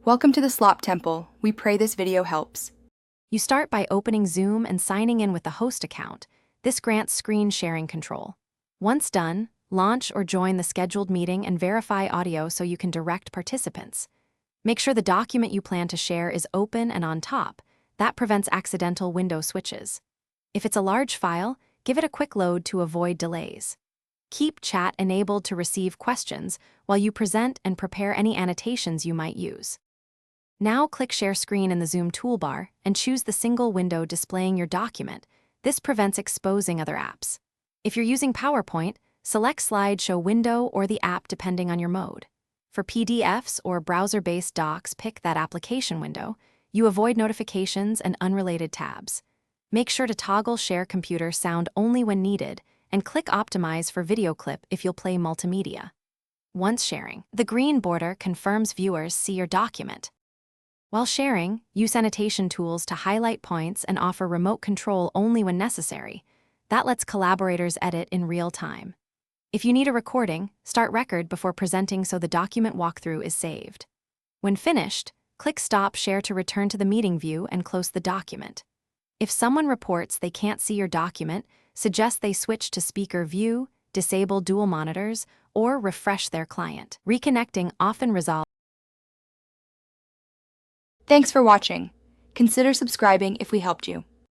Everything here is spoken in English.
Welcome to the Slop Temple. We pray this video helps. You start by opening Zoom and signing in with the host account. This grants screen sharing control. Once done, launch or join the scheduled meeting and verify audio so you can direct participants. Make sure the document you plan to share is open and on top. That prevents accidental window switches. If it's a large file, give it a quick load to avoid delays. Keep chat enabled to receive questions while you present and prepare any annotations you might use. Now click Share Screen in the Zoom toolbar and choose the single window displaying your document. This prevents exposing other apps. If you're using PowerPoint, select Slideshow window or the app depending on your mode. For PDFs or browser-based docs, pick that application window. You avoid notifications and unrelated tabs. Make sure to toggle Share Computer sound only when needed and click Optimize for video clip if you'll play multimedia. Once sharing, the green border confirms viewers see your document. While sharing, use annotation tools to highlight points and offer remote control only when necessary. That lets collaborators edit in real time. If you need a recording, start record before presenting so the document walkthrough is saved. When finished, click Stop Share to return to the meeting view and close the document. If someone reports they can't see your document, suggest they switch to speaker view, disable dual monitors, or refresh their client. Reconnecting often resolves. Thanks for watching. Consider subscribing if we helped you.